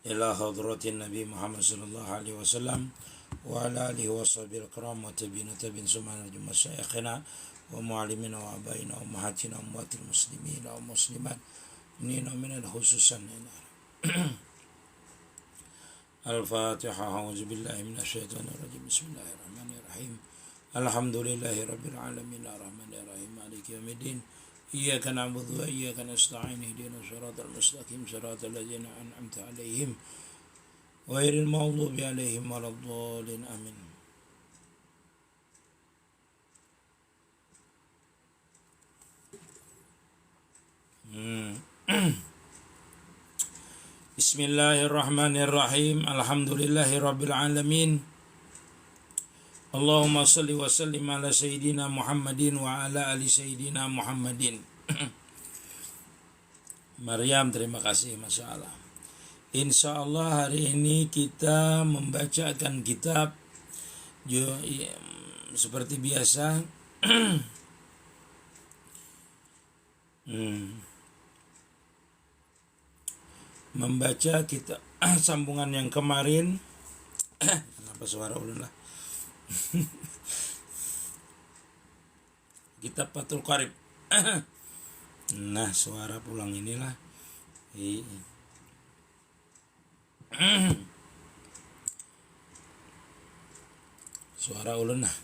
ila hadratin Nabi Muhammad sallallahu alaihi wasallam wa ala alihi wa sahbihi al-kiram wa tabi'in sumana masyayikhina wa muallimina wa abaina wa ummahatina wa ummatil muslimin wa muslimat nina min al-khususan Al-Fatiha. A'udzu billahi minasy syaithanir rajim. Bismillahirrahmanirrahim. Alhamdulillahi rabbil alamin arrahmanir rahim maliki yaumiddin. Iyyaka na'budu wa iyyaka nasta'in ihdinas siratal mustaqim siratal ladzina an'amta 'alaihim ghairil maghdubi 'alaihim waladdallin. Amin. Bismillahirrahmanirrahim. Alhamdulillahi rabbil alamin. Allahumma salli wa sallim ala sayyidina Muhammadin wa ala ali sayyidina Muhammadin. Maryam, terima kasih, Masya Allah. Insya Allah hari ini kita membacakan kitab seperti biasa. Membaca kita sambungan yang kemarin. Kenapa suara ulun lah? Kitab Fathul Qarib. Nah, suara pulang inilah. Suara ulun lah.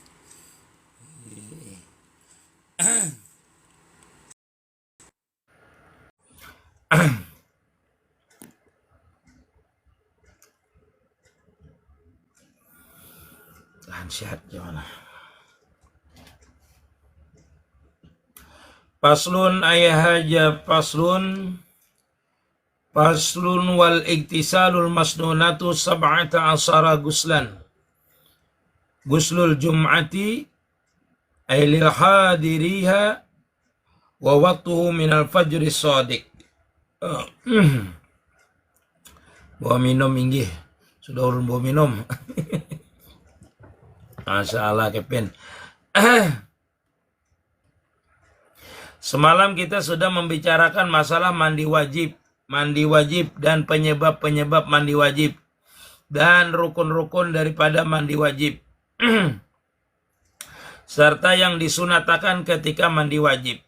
Tahan sehat gimana? Paslun ayah haja paslun wal iktisalul masnunatu sab'ata asara guslan. Guslul jum'ati ay lil hadiriha wa waqtuhu minal fajri shadiq. Bawa minum inggih. Sudah urun bawa minum. Masya Allah, Kevin. Semalam kita sudah membicarakan masalah mandi wajib dan penyebab-penyebab mandi wajib dan rukun-rukun daripada mandi wajib serta yang disunatakan ketika mandi wajib.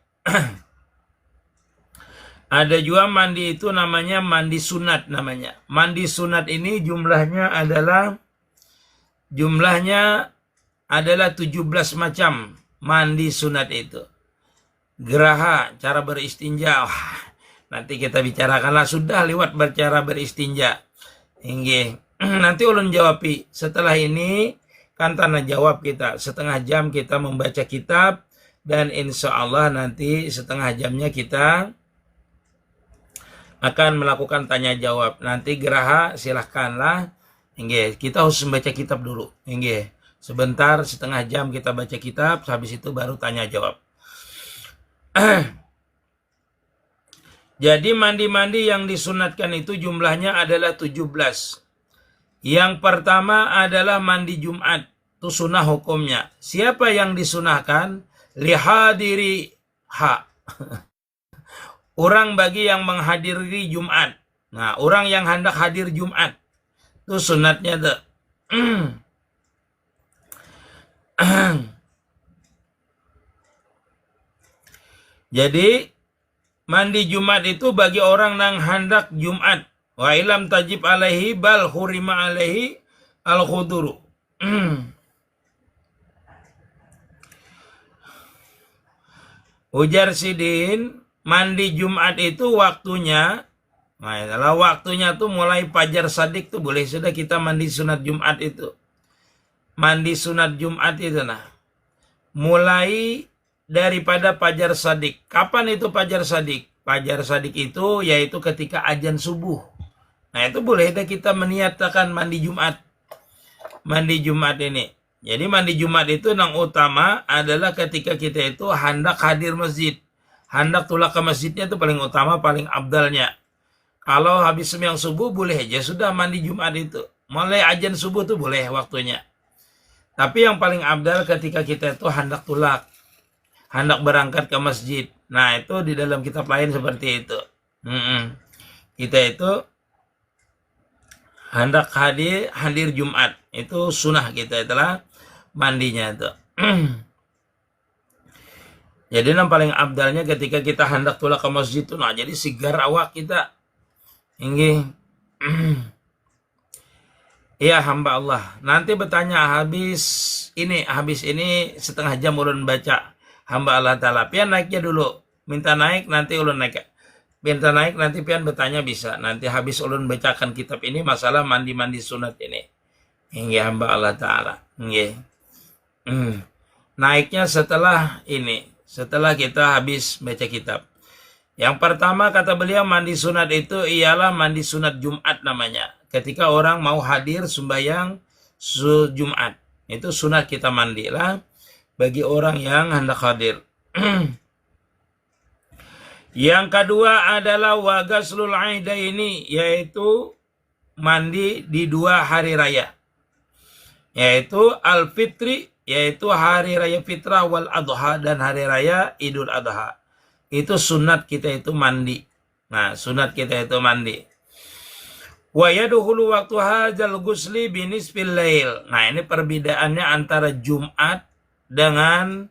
Ada juga mandi itu namanya mandi sunat namanya. Mandi sunat ini jumlahnya adalah 17 macam mandi sunat itu. Geraha, cara beristinja. Nanti kita bicarakanlah, sudah lewat bercara beristinja. Inggih. Nanti ulun jawabi. Setelah ini kan tanah jawab kita. Setengah jam kita membaca kitab dan insya Allah nanti setengah jamnya kita akan melakukan tanya jawab. Nanti geraha silahkanlah. Inggih. Kita harus membaca kitab dulu. Inggih. Sebentar, setengah jam kita baca kitab, habis itu baru tanya jawab. Jadi mandi-mandi yang disunatkan itu jumlahnya adalah 17. Yang pertama adalah mandi Jumat. Itu sunnah hukumnya. Siapa yang disunahkan? Lihadiri ha. Orang bagi yang menghadiri Jumat. Nah, orang yang hendak hadir Jumat. Itu sunatnya tuh. Jadi mandi Jumat itu bagi orang yang hendak Jumat. Wa ilam tajib alaihi bal hurima alaihi al-khuduru. Ujar Sidin, mandi Jumat itu waktunya, nah kalau waktunya tuh mulai fajar shadiq tuh boleh sudah kita mandi sunat Jumat itu. Mandi sunat Jumat itu nah. Mulai daripada fajar shadiq. Kapan itu fajar shadiq? Fajar shadiq itu yaitu ketika azan subuh. Nah itu boleh kita meniatakan mandi Jumat. Mandi Jumat ini. Jadi mandi Jumat itu yang utama adalah ketika kita itu hendak hadir masjid. Hendak tulak ke masjidnya itu paling utama, paling abdalnya. Kalau habis sembahyang subuh boleh aja sudah mandi Jumat itu. Mulai azan subuh tuh boleh waktunya. Tapi yang paling abdal ketika kita itu hendak tulak. hendak berangkat ke masjid. Nah, itu di dalam kitab lain seperti itu. Kita itu hendak hadir Jumat. Itu sunnah kita itulah mandinya itu. Jadi yang paling abdalnya ketika kita hendak tulah ke masjid itu, nah jadi sigar awak kita. Inggih. Iya hamba Allah. Nanti bertanya habis ini setengah jam ulun baca hamba Allah Ta'ala. Pian naiknya dulu. Minta naik nanti ulun naik. Minta naik nanti pian bertanya bisa. Nanti habis ulun bacakan kitab ini masalah mandi-mandi sunat ini. Inggih hamba Allah Ta'ala. Inggih. Naiknya setelah ini. Setelah kita habis baca kitab. Yang pertama kata beliau mandi sunat itu ialah mandi sunat Jumat namanya. Ketika orang mau hadir sembahyang Jumat. Itu sunat kita mandilah bagi orang yang hendak hadir. Yang kedua adalah wagaslul aidaini, yaitu mandi di 2 hari raya. Yaitu al-fitri, yaitu hari raya fitrah, wal adha, dan hari raya idul adha. Itu sunat kita itu mandi. Nah, sunat kita itu mandi. Wa yadukhulu waktu hadzal ghusli binisfil lail. Nah, ini perbedaannya antara Jumat dengan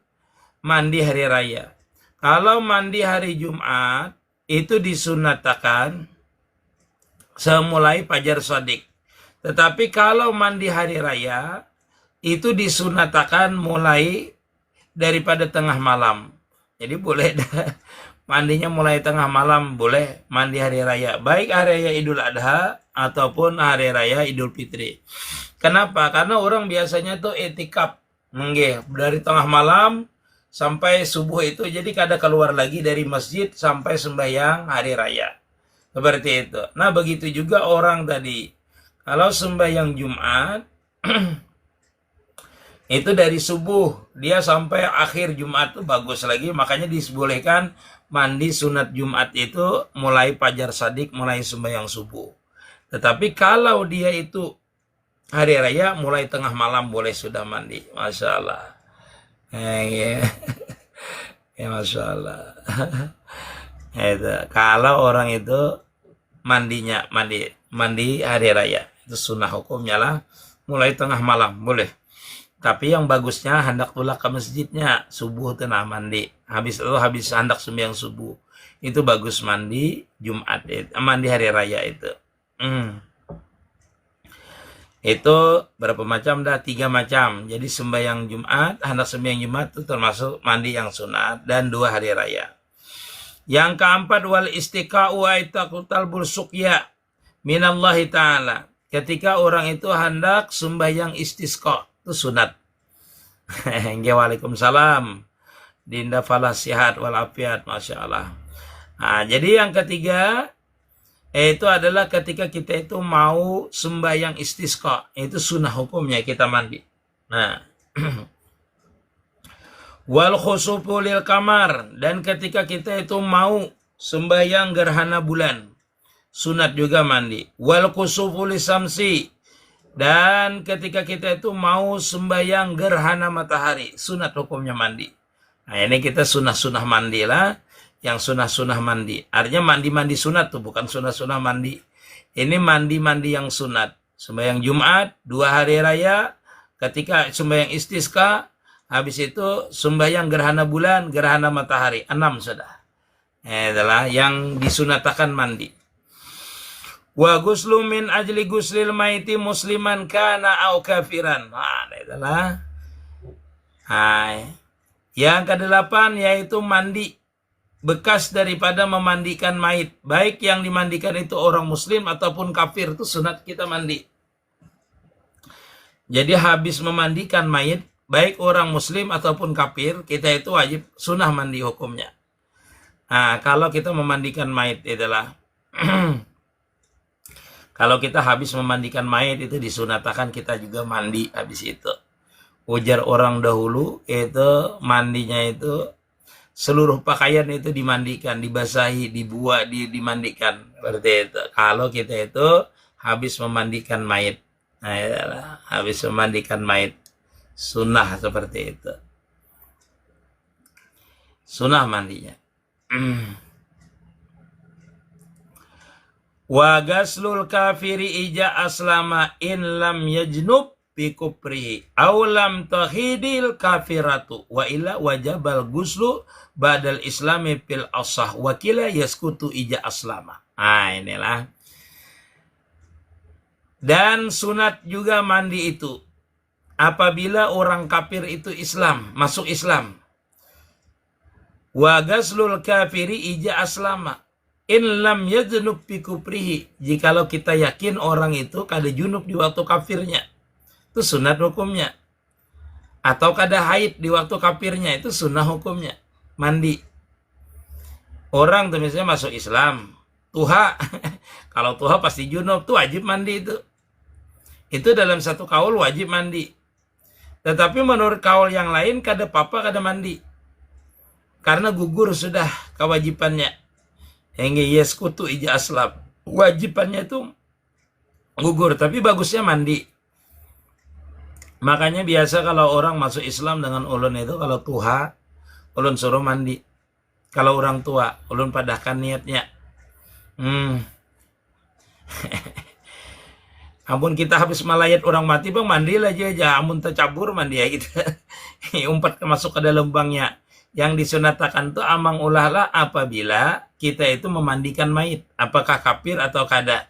mandi hari raya. Kalau mandi hari Jumat itu disunatakan semulai fajar shadiq. Tetapi kalau mandi hari raya itu disunatakan mulai daripada tengah malam. Jadi boleh mandinya mulai tengah malam, boleh mandi hari raya. Baik hari raya Idul Adha ataupun hari raya Idul Fitri. Kenapa? Karena orang biasanya tuh itikaf. Dari tengah malam sampai subuh itu. Jadi kada keluar lagi dari masjid sampai sembahyang hari raya. Seperti itu. Nah begitu juga orang tadi. Kalau sembahyang Jumat itu dari subuh dia sampai akhir Jumat itu bagus lagi, makanya dibolehkan mandi sunat Jumat itu mulai fajar shadiq, mulai sembahyang subuh. Tetapi kalau dia itu hari raya mulai tengah malam boleh sudah mandi. Masya Allah. Ya Masya Allah. Itu. Kalau orang itu mandi hari raya itu sunnah hukumnya lah mulai tengah malam boleh. Tapi yang bagusnya hendak tulah ke masjidnya subuh tenang mandi. Habis hendak sembahyang subuh. Itu bagus mandi Jumat itu, mandi hari raya itu. Itu berapa macam dah? 3 macam. Jadi sembahyang Jumat, hendak sembahyang Jumat itu termasuk mandi yang sunat dan 2 hari raya. Yang keempat wal istiqa'u wa itaqutal bursukya minallahi ta'ala. Ketika orang itu hendak sembahyang istisqa. Itu sunat. Waalaikumsalam. Dinda falah sihat walafiat. Masya Allah. Nah, jadi yang ketiga itu adalah ketika kita itu mau sembahyang istisqa. Itu sunnah hukumnya kita mandi. Nah. Wal khusufu lil kamar. Dan ketika kita itu mau sembahyang gerhana bulan. Sunat juga mandi. Wal khusufu lisamsi. Dan ketika kita itu mau sembahyang gerhana matahari, sunat hukumnya mandi. Nah ini kita sunah-sunah mandi lah. Yang sunah-sunah mandi. Artinya mandi-mandi sunat tuh, bukan sunah-sunah mandi. Ini mandi-mandi yang sunat. Sembahyang Jumat, 2 hari raya. Ketika sembahyang istisqa, habis itu sembahyang gerhana bulan, gerhana matahari. 6 sudah. Adalah yang disunatakan mandi. Wa guslu min ajli guslil maiti musliman kana au kafiran. Nah, itulah. Yang ke-8 yaitu mandi bekas daripada memandikan mayit. Baik yang dimandikan itu orang muslim ataupun kafir, itu sunat kita mandi. Jadi habis memandikan mayit, baik orang muslim ataupun kafir, kita itu wajib sunah mandi hukumnya. Nah, kalau kita memandikan mayit itulah kalau kita habis memandikan mayat itu disunatakan kita juga mandi habis itu. Ujar orang dahulu itu mandinya itu seluruh pakaian itu dimandikan, dibasahi, dibuat, dimandikan. Seperti itu. Kalau kita itu habis memandikan mayat. Nah, habis memandikan mayat. Sunnah seperti itu. Sunnah mandinya. Wa gaslul kafiri ija aslama in lam yajnub bi kufrihi aw lam tahidil kafiratu wa illa wajabal guslu badal islami fil asah wa kila yaskutu ija aslama. Nah, inilah. Dan sunat juga mandi itu apabila orang kafir itu Islam, masuk Islam. Wa gaslul kafiri ija aslama in lam yajnub bi kufrihi. Jikalau kita yakin orang itu kada junub di waktu kafirnya, itu sunat hukumnya. Atau kada haid di waktu kafirnya, itu sunnah hukumnya. Mandi. Orang tuh misalnya masuk Islam, tuha. Kalau tuha pasti junub, tuh wajib mandi itu. Itu dalam satu kaul wajib mandi. Tetapi menurut kaul yang lain kada apa-apa kada mandi. Karena gugur sudah kewajibannya. Hingga yaskutu ija aslab. Wajibannya itu gugur, tapi bagusnya mandi. Makanya biasa kalau orang masuk Islam dengan ulun itu, kalau tuha, ulun suruh mandi. Kalau orang tua, ulun padahkan niatnya. Ampun kita habis melayat orang mati bang, mandi aja. Ampun tercabur mandi ya gitu. Umpat masuk ke dalam lubangnya. Yang disunatakan itu amang ulahlah apabila kita itu memandikan mayit. Apakah kafir atau kada.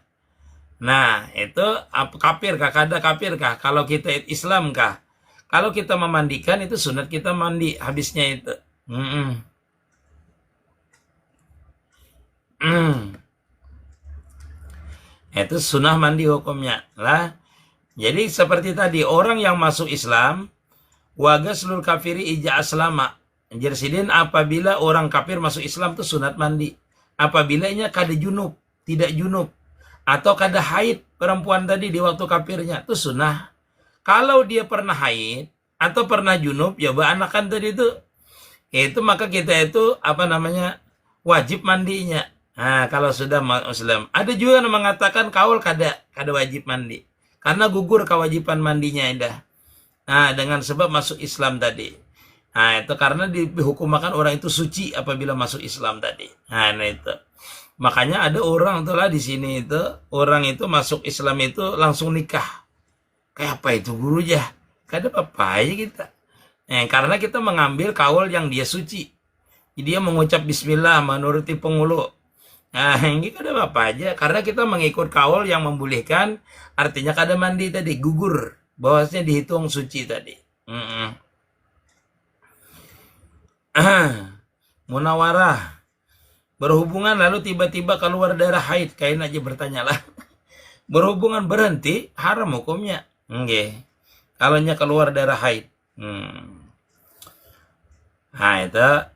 Nah itu kafir kah, kada kafir kah. Kalau kita Islam kah. Kalau kita memandikan itu sunat kita mandi habisnya itu. Itu sunnah mandi hukumnya lah. Jadi seperti tadi orang yang masuk Islam waga seluruh kafiri ija aslama. Jersidin apabila orang kafir masuk Islam itu sunat mandi. Apabila nya kada junub, tidak junub, atau kada haid perempuan tadi di waktu kafirnya itu sunnah. Kalau dia pernah haid atau pernah junub, ya anakan tadi itu maka kita itu wajib mandinya. Nah, kalau sudah Muslim. Ada juga yang mengatakan kaul kada wajib mandi. Karena gugur kewajiban mandinya indah. Nah, dengan sebab masuk Islam tadi. Nah, itu karena dihukumkan orang itu suci apabila masuk Islam tadi. Nah, itu. Makanya ada orang itulah di sini itu, orang itu masuk Islam itu langsung nikah. Kayak apa itu guru ya? Kada apa aja kita. Karena kita mengambil kaul yang dia suci. Dia mengucap bismillah menuruti pengulu. Nah, ini kada apa aja karena kita mengikut kaul yang membolehkan, artinya kada mandi tadi gugur, bahwasanya dihitung suci tadi. Munawarah berhubungan lalu tiba-tiba keluar darah haid, kain aja bertanyalah. Berhubungan berhenti haram hukumnya. Kalau nya keluar darah haid. Nah itu.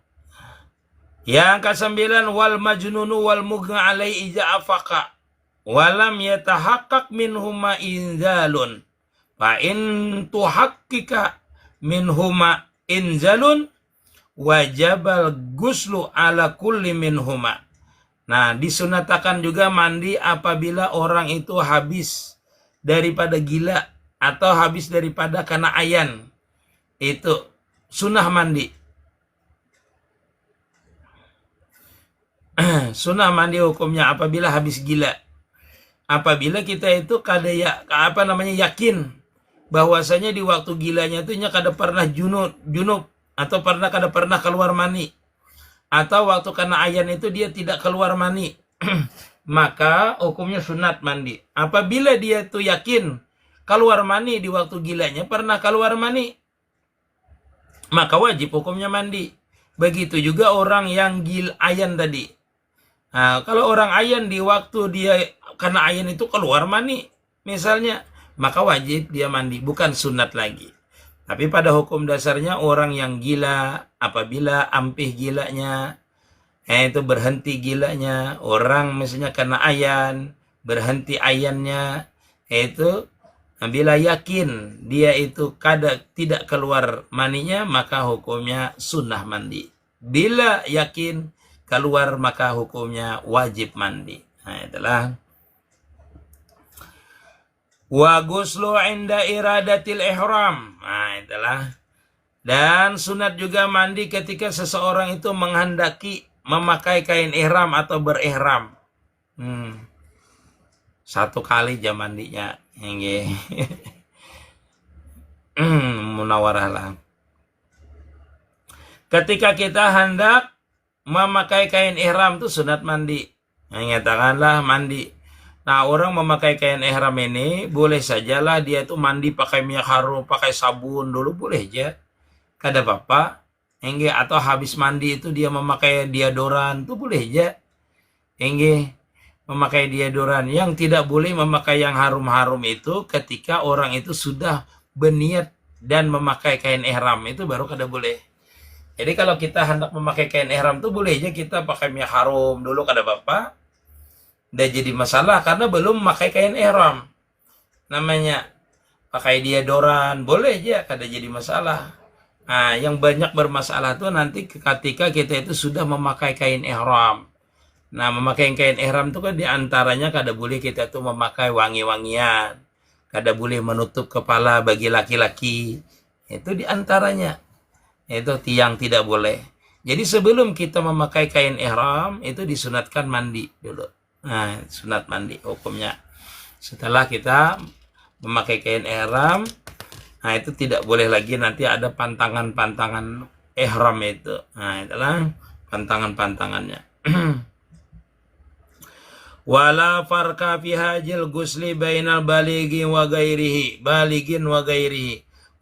Yang ke-9 wal majnunu wal mugha alai ija afaka walam yatahaqqaq minhuma inzalun fa in tuhaqqika minhuma inzalun wajabal guslu ala kulli minhuma. Nah, disunatakan juga mandi apabila orang itu habis daripada gila atau habis daripada kena ayan. Itu sunnah mandi. Sunnah mandi hukumnya apabila habis gila. Apabila kita itu kada yakin bahwasanya di waktu gilanya itu nya kada pernah junub atau kada pernah keluar mani, atau waktu kena ayan itu dia tidak keluar mani, maka hukumnya sunat mandi. Apabila dia itu yakin keluar mani di waktu gilanya pernah keluar mani, maka wajib hukumnya mandi. Begitu juga orang yang ayan tadi. Nah, kalau orang ayan di waktu dia kena ayan itu keluar mani misalnya, maka wajib dia mandi, bukan sunat lagi. Tapi pada hukum dasarnya orang yang gila, apabila ampih gilanya, itu berhenti gilanya, orang misalnya kena ayan, berhenti ayannya, itu bila yakin dia itu tidak keluar maninya, maka hukumnya sunnah mandi. Bila yakin keluar, maka hukumnya wajib mandi. Nah, itulah. Wa ghuslu inda iradatil ihram. Nah, itulah. Dan sunat juga mandi ketika seseorang itu menghendaki memakai kain ihram atau berihram. Satu kali jam mandinya. Nggih. Munawarah lah. Ketika kita hendak memakai kain ihram itu sunat mandi. Nyatakanlah mandi. Nah, orang memakai kain ihram ini boleh sajalah dia itu mandi pakai minyak harum, pakai sabun dulu boleh aja. Kada apa-apa. Enggak, atau habis mandi itu dia memakai deodoran itu boleh aja. Enggak, memakai deodoran. Yang tidak boleh memakai yang harum-harum itu ketika orang itu sudah berniat dan memakai kain ihram itu baru kada boleh. Jadi kalau kita hendak memakai kain ihram itu boleh aja kita pakai minyak harum dulu kada apa-apa. Udah jadi masalah karena belum memakai kain ihram. Namanya pakai deodoran boleh aja kada jadi masalah. Nah, yang banyak bermasalah tuh nanti ketika kita itu sudah memakai kain ihram. Nah, memakai kain ihram itu kan diantaranya kada boleh kita tuh memakai wangi-wangian. Kada boleh menutup kepala bagi laki-laki. Itu diantaranya. Itu tiang tidak boleh. Jadi sebelum kita memakai kain ihram, itu disunatkan mandi dulu. Nah, sunat mandi hukumnya. Setelah kita memakai kain ihram, nah itu tidak boleh lagi nanti ada pantangan-pantangan ihram itu. Nah, itulah pantangan-pantangannya. Wala farqa fi hajil gusli bainal balighin wa ghairihi,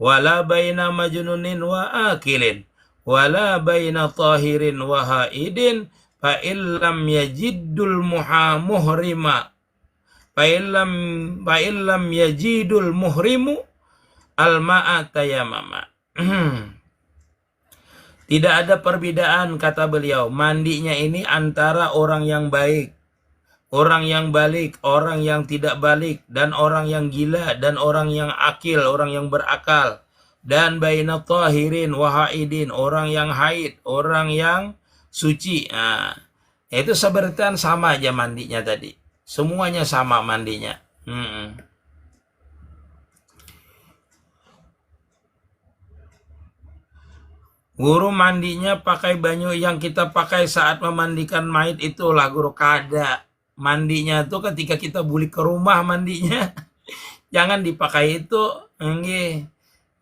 wala baina majnunin wa akilin, wala baina tahirin wa haidin, fa illam yajidul muhrima, fa illam yajidul muhrimu al-ma'a tayammama. Tidak ada perbedaan, kata beliau, mandinya ini antara orang yang baik, orang yang balik, orang yang tidak balik, dan orang yang gila, dan orang yang akil, orang yang berakal. Dan baina tahirin wa haidin, orang yang haid, orang yang suci. Nah, itu seberatan sama aja mandinya tadi. Semuanya sama mandinya. Guru mandinya pakai banyu yang kita pakai saat memandikan mayit itulah guru. Kada. Mandinya tuh ketika kita balik ke rumah mandinya. Jangan dipakai itu. Nggih.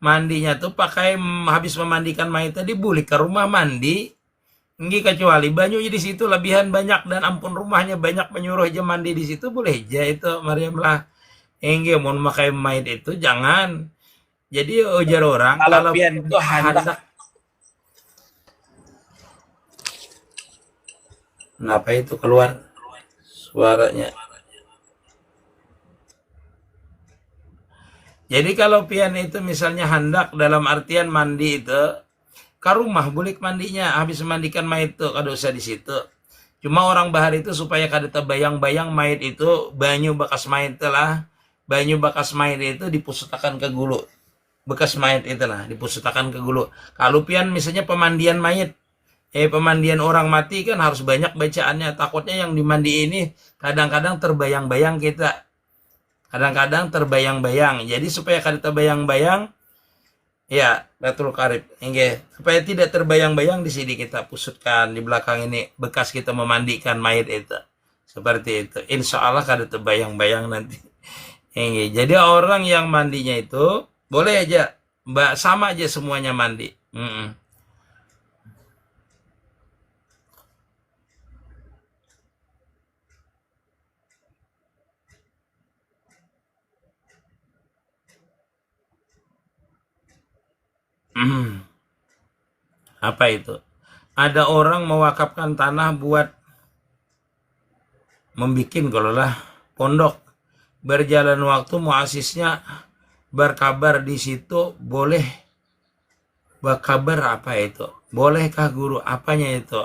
Mandinya tuh pakai habis memandikan mayit tadi balik ke rumah mandi. Nggih, kecuali banyunya di situ lebihan banyak dan ampun rumahnya banyak menyuruh aja mandi di situ boleh aja itu Mariam lah. Nggih, mau memakai mayit itu jangan. Jadi ujar orang kalau pian itu hendak. Kenapa itu keluar suaranya? Jadi kalau pian itu misalnya hendak dalam artian mandi itu ke rumah boleh mandinya, habis memandikan mayit itu kada usah di situ. Cuma orang bahar itu supaya kada terbayang-bayang mayit itu banyu bekas mayit lah, banyu bekas mayit itu dipusutakan ke gulu. Bekas mayit itu lah dipusutakan ke gulu. Kalau pian misalnya pemandian mayit, pemandian orang mati kan harus banyak bacaannya. Takutnya yang dimandi ini kadang-kadang terbayang-bayang kita. Kadang-kadang terbayang-bayang. Jadi supaya kada terbayang-bayang, ya betul karib. Supaya tidak terbayang-bayang di sini kita pusutkan di belakang ini bekas kita memandikan mayit itu. Seperti itu. Insya Allah kada terbayang-bayang nanti. Jadi orang yang mandinya itu boleh aja, sama aja semuanya mandi. Apa itu? Ada orang mewakafkan tanah buat membikin kalau lah pondok. Berjalan waktu muasisnya berkabar di situ boleh. Berkabar apa itu? Bolehkah guru? Apanya itu?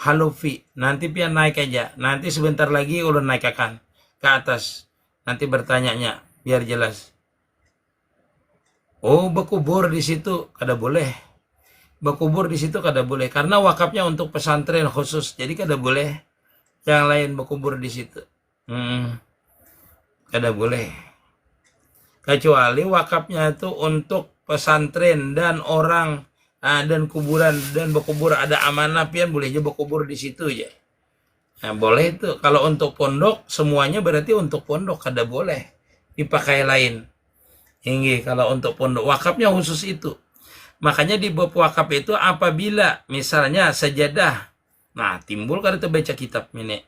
Halufi. Nanti pian naik aja. Nanti sebentar lagi udah naik akan ke atas. Nanti bertanyanya biar jelas. Oh, berkubur di situ kada boleh. Berkubur di situ kada boleh karena wakafnya untuk pesantren khusus. Jadi kada boleh yang lain berkubur di situ. Kada boleh. Kecuali wakafnya itu untuk pesantren dan orang dan kuburan dan berkubur ada amanah pian boleh aja berkubur di situ aja. Nah, boleh itu. Kalau untuk pondok semuanya berarti untuk pondok kada boleh dipakai lain. Hingga kalau untuk pondok wakafnya khusus itu. Makanya di bab wakaf itu apabila misalnya sajadah, nah timbul kada tuh baca kitab ini.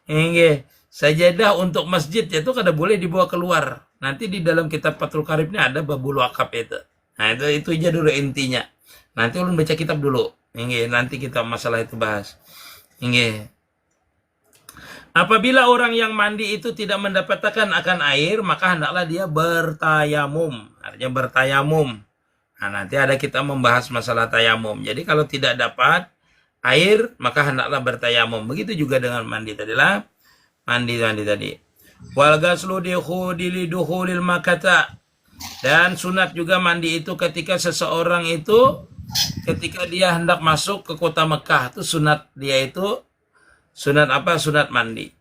Hingga sajadah untuk masjid itu kada boleh dibawa keluar. Nanti di dalam kitab Fathul Qarib ini ada babul wakaf itu. Nah itu aja dulu intinya. Nanti ulun baca kitab dulu. Hingga nanti kita masalah itu bahas. Hingga apabila orang yang mandi itu tidak mendapatkan akan air, maka hendaklah dia bertayamum. Artinya bertayamum. Nah, nanti ada kita membahas masalah tayamum. Jadi kalau tidak dapat air, maka hendaklah bertayamum. Begitu juga dengan mandi tadilah. Mandi tadi. Wal ghuslu dukhulil makata. Dan sunat juga mandi itu ketika seseorang itu ketika dia hendak masuk ke kota Mekah, itu sunat dia itu sunat apa? Sunat mandi.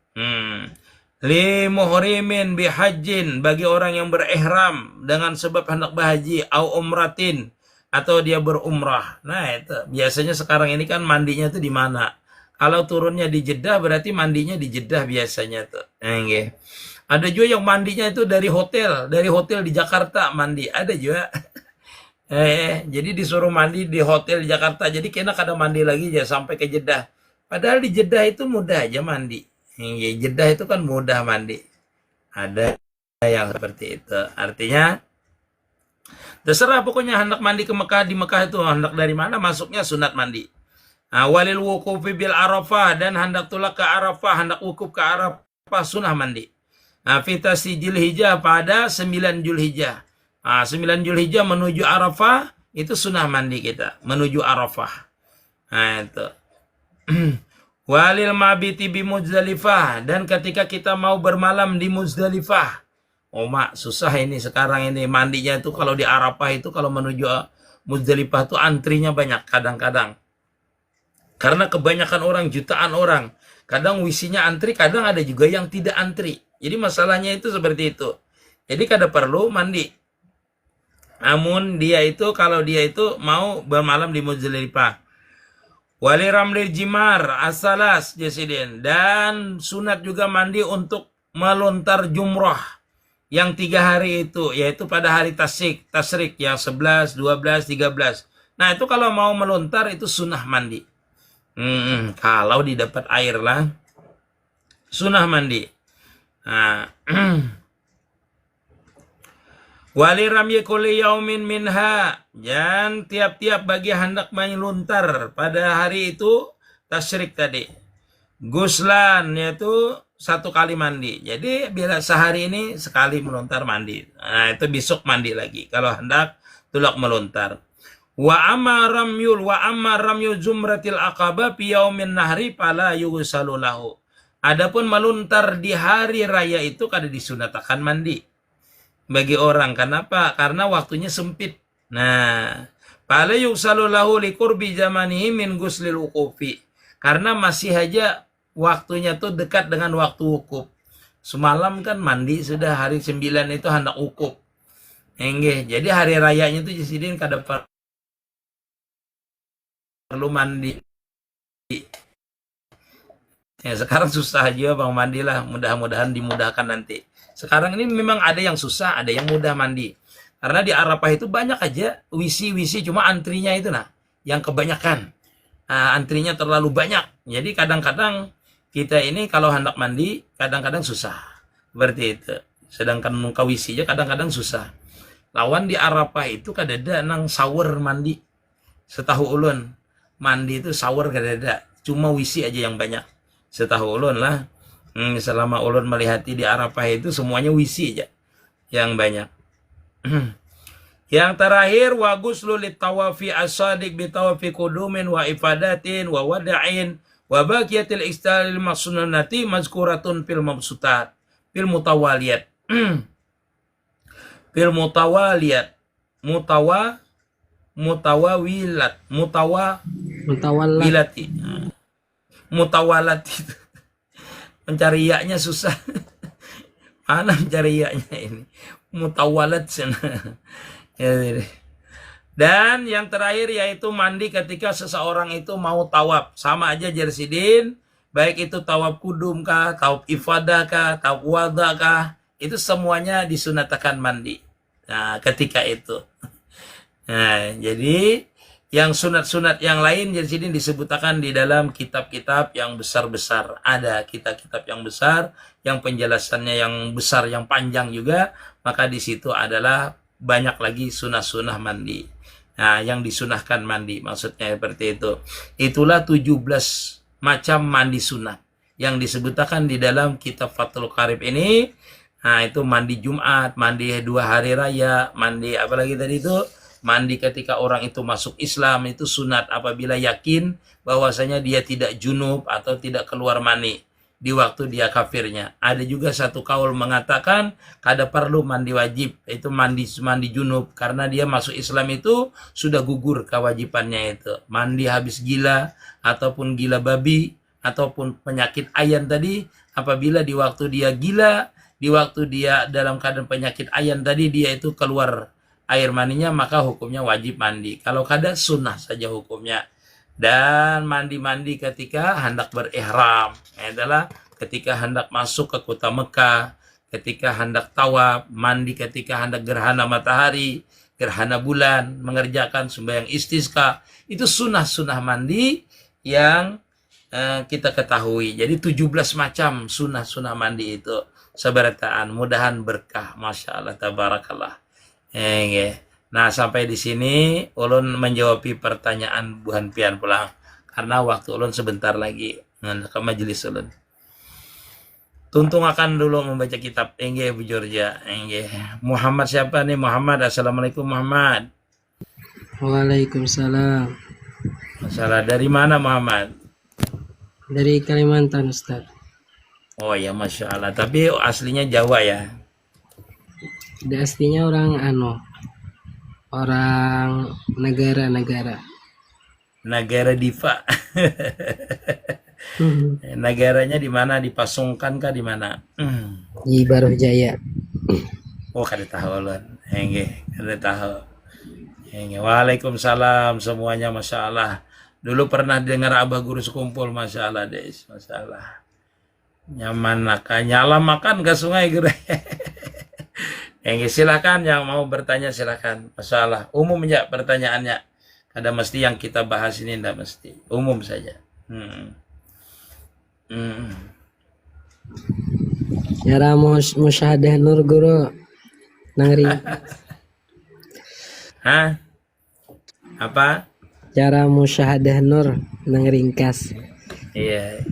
Li muhrimin bihajjin, bagi orang yang berihram dengan sebab hendak berhaji, au umratin, atau dia berumrah. Nah itu biasanya sekarang ini kan mandinya itu di mana? Kalau turunnya di Jeddah berarti mandinya di Jeddah biasanya tuh. Ada juga yang mandinya itu dari hotel di Jakarta mandi, ada juga. Jadi disuruh mandi di hotel di Jakarta, jadi kena kada mandi lagi ya sampai ke Jeddah. Padahal di Jeddah itu mudah aja mandi. Jeddah itu kan mudah mandi. Ada yang seperti itu. Artinya terserah pokoknya hendak mandi ke Mekah, di Mekah itu hendak dari mana masuknya sunat mandi. Walil wukufi bil Arafah, dan hendak tulak ke Arafah, hendak wukuf ke Arafah sunah mandi. Fitasi Julhijjah pada 9 Julhijjah. 9 Julhijjah menuju Arafah itu sunah mandi kita menuju Arafah. Nah itu. Walil mabiti bi Muzdalifah, dan ketika kita mau bermalam di Muzdalifah. Mak susah ini sekarang ini mandinya itu kalau di Arafah itu kalau menuju Muzdalifah itu antrinya banyak kadang-kadang. Karena kebanyakan orang, jutaan orang. Kadang wisinya antri, kadang ada juga yang tidak antri. Jadi masalahnya itu seperti itu. Jadi kada perlu mandi. Namun dia itu kalau dia itu mau bermalam di Muzdalifah. Wali ramlil jimar asalas jasidin, dan sunat juga mandi untuk melontar jumrah yang 3 hari itu, yaitu pada hari tasrik yang 11, 12, 13. Nah itu kalau mau melontar itu sunah mandi. Kalau didapat air lah, sunah mandi. Nah, wali ramyi kulli yaumin minha, dan tiap-tiap bagi hendak melontar pada hari itu tasyrik tadi. Guslan yaitu 1 kali mandi. Jadi bila sehari ini sekali melontar mandi. Nah itu besok mandi lagi kalau hendak tulak melontar. Wa amma ramyul zumratil aqabah fi yaumin nahri fala yughsalu lahu. Adapun melontar di hari raya itu kada disunatakan mandi bagi orang. Kenapa? Karena waktunya sempit. Nah, fala yughsalu lahu liqurbi zamanihi min ghuslil wuqufi. Karena masih aja waktunya tuh dekat dengan waktu wukuf. Semalam kan mandi sudah hari 9 itu hendak wukuf. Jadi hari rayanya itu jasidin kada perlu mandi. Ya sekarang susah aja bang mandi lah, mudah-mudahan dimudahkan nanti. Sekarang ini memang ada yang susah, ada yang mudah mandi. Karena di Arafah itu banyak aja wisi-wisi, cuma antrinya itu nah yang kebanyakan. Antrinya terlalu banyak. Jadi kadang-kadang kita ini kalau hendak mandi kadang-kadang susah. Seperti itu. Sedangkan muka wisi aja kadang-kadang susah. Lawan di Arafah itu kadada nang shower mandi. Setahu ulun mandi itu shower kadada, cuma wisi aja yang banyak. Setahu ulun lah. Selama ulun melihati di Arafah itu semuanya wisi aja yang banyak. Yang terakhir wa ghuslu litawafi as-sadiq bi tawafi qudumin wa ifadatin wa wada'in wa baqiyatil istalil masnunati mazkuratun fil mabsutat fil mutawaliyat. Fil mutawaliyat mutawalati mutawalati. Mencari ya-nya susah. Mana mencari ya-nya ini? Mutawalat sana. Ya, Dan yang terakhir yaitu mandi ketika seseorang itu mau tawaf. Sama aja Jersidin, baik itu tawaf kudum kah, tawaf ifadah kah, tawaf wada kah, itu semuanya disunatkan mandi. Nah, ketika itu. Nah, jadi yang sunat-sunat yang lain jadi sini disebutkan di dalam kitab-kitab yang besar-besar. Ada kitab-kitab yang besar, yang penjelasannya yang besar, yang panjang juga. Maka di situ adalah banyak lagi sunah-sunah mandi. Nah, yang disunahkan mandi, maksudnya seperti itu. Itulah 17 macam mandi sunat yang disebutkan di dalam kitab Fathul Qarib ini. Nah, itu mandi Jumat, mandi 2 hari raya, mandi apalagi tadi itu, mandi ketika orang itu masuk Islam, itu sunat apabila yakin bahwasanya dia tidak junub atau tidak keluar mani di waktu dia kafirnya. Ada juga satu kaul mengatakan kada perlu mandi wajib, itu mandi junub karena dia masuk Islam itu sudah gugur kewajibannya itu. Mandi habis gila ataupun gila babi ataupun penyakit ayan tadi, apabila di waktu dia gila, di waktu dia dalam keadaan penyakit ayan tadi dia itu keluar air maninya, maka hukumnya wajib mandi. Kalau kada sunnah saja hukumnya. Dan mandi-mandi ketika hendak berihram adalah ketika hendak masuk ke kota Mekah, ketika hendak tawaf, mandi ketika hendak gerhana matahari, gerhana bulan, mengerjakan sembahyang istisqa. Itu sunnah-sunnah mandi yang kita ketahui. Jadi 17 macam sunnah-sunnah mandi itu seberataan. Mudahan berkah. Masya Allah, tabarakallah. Nah, sampai di sini ulun menjawab pertanyaan Buhan Pian pulang karena waktu ulun sebentar lagi ke majelis ulun. Tuntung akan dulu membaca kitab Bu Georgia. Muhammad siapa nih? Muhammad. Assalamualaikum Muhammad. Waalaikumsalam. Masalah dari mana Muhammad? Dari Kalimantan, Ustaz. Oh ya, Masya Allah. Tapi aslinya Jawa ya? Aslinya orang orang negara Negara Diva. Negaranya di mana? Dipasungkan kah di mana? di Baruh Jaya. Oh, kada tahu ulun. Kada tahu. Waalaikumsalam semuanya, Masya Allah. Dulu pernah dengar Abah Guru Sekumpul, Masya Allah, Des. Masya Allah. Nyaman makan, nyala makan ke sungai gede. Silakan yang mau bertanya silakan. Masalah umum ya pertanyaannya. Ada mesti yang kita bahas ini tidak mesti. Umum saja. Cara musyahadah nur guru nangri. Hah? Apa? Cara musyahadah nur nangringkas. Iya.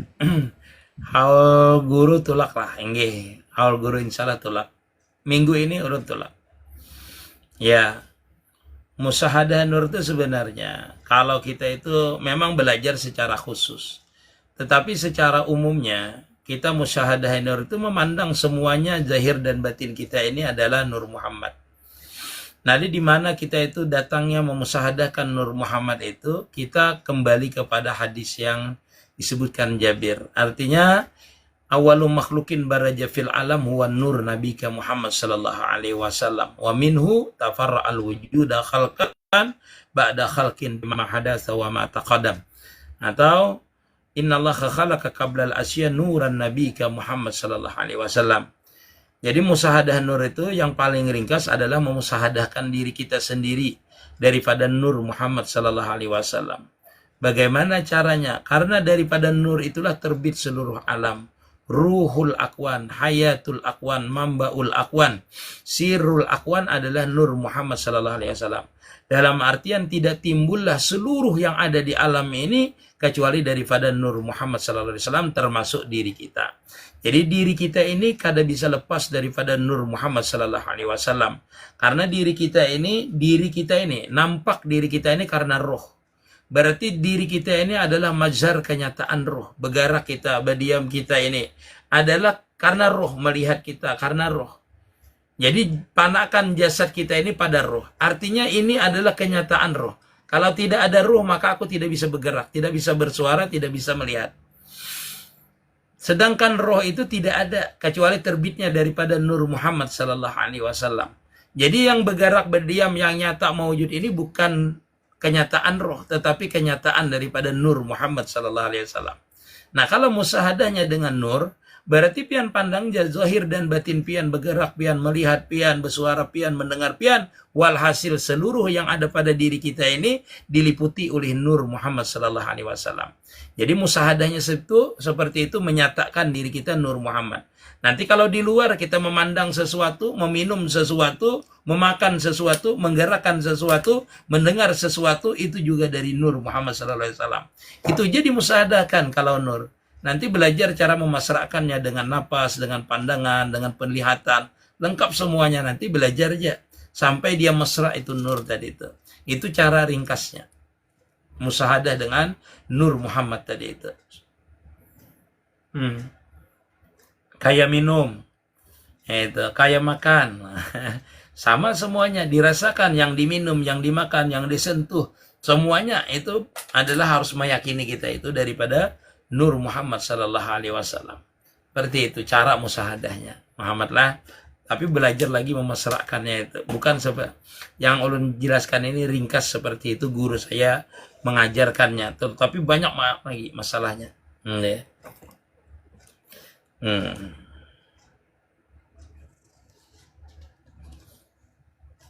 Haul guru tulak lah. Enggih. Haul guru insyaallah tulak. Minggu ini urut tulak. Ya, musyahadah nur itu sebenarnya kalau kita itu memang belajar secara khusus. Tetapi secara umumnya kita musyahadah nur itu memandang semuanya zahir dan batin kita ini adalah Nur Muhammad. Nah, di mana kita itu datangnya memusyahadahkan Nur Muhammad itu, kita kembali kepada hadis yang disebutkan Jabir. Artinya awalu makhlukin baraja fil alam huwa nur nabika Muhammad sallallahu alaihi wasallam wa minhu tafarra al wujuda khalqan ba'da khalqin bima hadatsa wa ma taqaddam. Atau innallaha khalaqa qabla al asya nuran nabika Muhammad sallallahu alaihi wasallam. Jadi musyahadah nur itu yang paling ringkas adalah memusahadahkan diri kita sendiri daripada nur Muhammad sallallahu alaihi wasallam. Bagaimana caranya? Karena daripada nur itulah terbit seluruh alam. Ruhul akwan, hayatul akwan, mambaul akwan. Sirrul akwan adalah Nur Muhammad sallallahu alaihi wasallam. Dalam artian tidak timbullah seluruh yang ada di alam ini kecuali daripada Nur Muhammad sallallahu alaihi wasallam, termasuk diri kita. Jadi diri kita ini kada bisa lepas daripada Nur Muhammad sallallahu alaihi wasallam. Karena diri kita ini nampak diri kita ini karena roh. Berarti diri kita ini adalah mazhar kenyataan roh. Bergerak kita, berdiam kita ini adalah karena roh, melihat kita karena roh. Jadi panakan jasad kita ini pada roh. Artinya ini adalah kenyataan roh. Kalau tidak ada roh maka aku tidak bisa bergerak, tidak bisa bersuara, tidak bisa melihat. Sedangkan roh itu tidak ada kecuali terbitnya daripada Nur Muhammad sallallahu alaihi wasallam. Jadi yang bergerak berdiam yang nyata mewujud ini bukan kenyataan roh, tetapi kenyataan daripada nur Muhammad sallallahu alaihi wasallam. Nah, kalau musahadahnya dengan nur, berarti pian pandang zahir dan batin pian bergerak pian melihat pian bersuara pian mendengar pian, walhasil seluruh yang ada pada diri kita ini diliputi oleh nur Muhammad sallallahu alaihi wasallam. Jadi musahadahnya seperti itu menyatakan diri kita nur Muhammad. Nanti kalau di luar kita memandang sesuatu, meminum sesuatu, memakan sesuatu, menggerakkan sesuatu, mendengar sesuatu, itu juga dari nur Muhammad sallallahu alaihi wasallam. Itu jadi musahadahkan kalau nur. Nanti belajar cara memasrakkannya dengan napas, dengan pandangan, dengan penglihatan, lengkap semuanya, nanti belajar aja sampai dia mesra itu nur tadi itu. Itu cara ringkasnya. Musahadah dengan nur Muhammad tadi itu. Kayak minum, itu kayak makan, sama semuanya dirasakan, yang diminum, yang dimakan, yang disentuh, semuanya itu adalah harus meyakini kita itu daripada nur Muhammad sallallahu alaihi wasallam. Seperti itu cara musahadahnya. Muhammad lah, tapi belajar lagi memasrakkannya itu. Bukan seperti yang ulun jelaskan ini ringkas seperti itu, guru saya mengajarkannya, tapi banyak lagi masalahnya.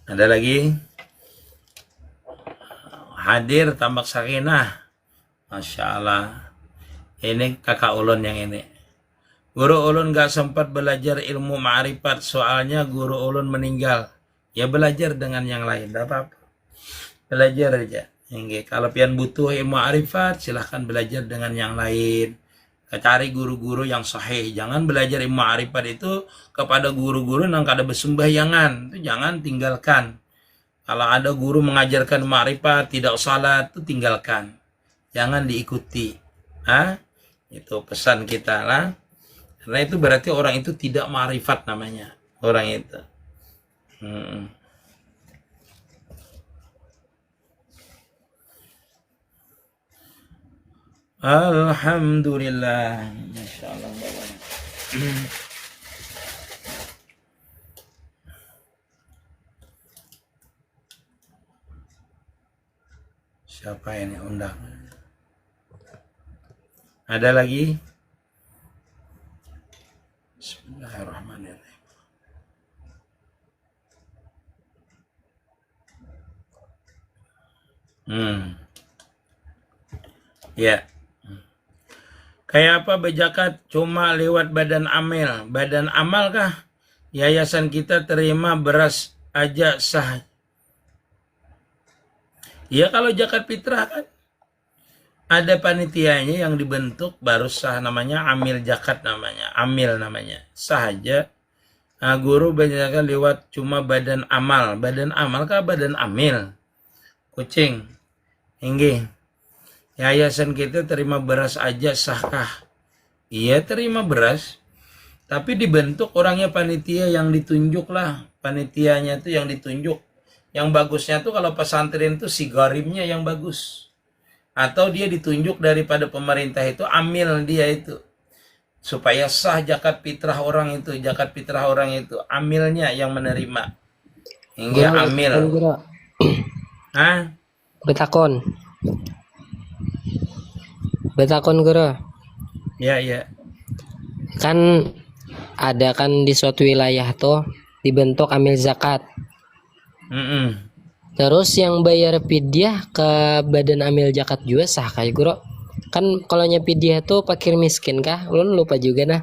Ada lagi hadir tambak sakinah, masya Allah. Ini kakak ulun yang ini. Guru ulun gak sempat belajar ilmu ma'rifat, soalnya guru ulun meninggal. Ya belajar dengan yang lain, tidak apa-apa. Belajar aja. Kalau pian butuh ilmu ma'rifat, silahkan belajar dengan yang lain. Cari guru-guru yang sahih. Jangan belajar ilmu ma'rifat itu kepada guru-guru yang kada bersembahyangan. Itu jangan tinggalkan. Kalau ada guru mengajarkan ma'rifat, tidak salat, itu tinggalkan. Jangan diikuti. Itu pesan kita lah. Karena itu berarti orang itu tidak ma'rifat namanya. Orang itu. Alhamdulillah. Masya Allah. Siapa ini undang? Ada lagi? Bismillahirrahmanirrahim. Ya. Kayak apa bejakat cuma lewat badan amil? Badan amal kah? Yayasan kita terima beras aja sah. Ya kalau zakat fitrah kan ada panitianya yang dibentuk baru sah, namanya amil zakat namanya. Amil namanya. Sah aja. Nah, guru banyak lewat cuma badan amal. Badan amal kah badan amil? Kucing. Inggih. Yayasan kita terima beras aja sahkah? Iya terima beras, tapi dibentuk orangnya panitia yang ditunjuk lah. Panitianya itu yang ditunjuk. Yang bagusnya tuh kalau pesantren tuh si garimnya yang bagus. Atau dia ditunjuk daripada pemerintah itu, amil dia itu. Supaya sah zakat fitrah orang itu, amilnya yang menerima. Hingga amil. Betakon. Betakon guru. Ya. Kan ada kan di suatu wilayah tuh dibentuk amil zakat. Terus yang bayar pidyah ke badan amil zakat juga sah kayak guru. Kan kalau pidyah tuh fakir miskin kah? Ulun lupa juga nah.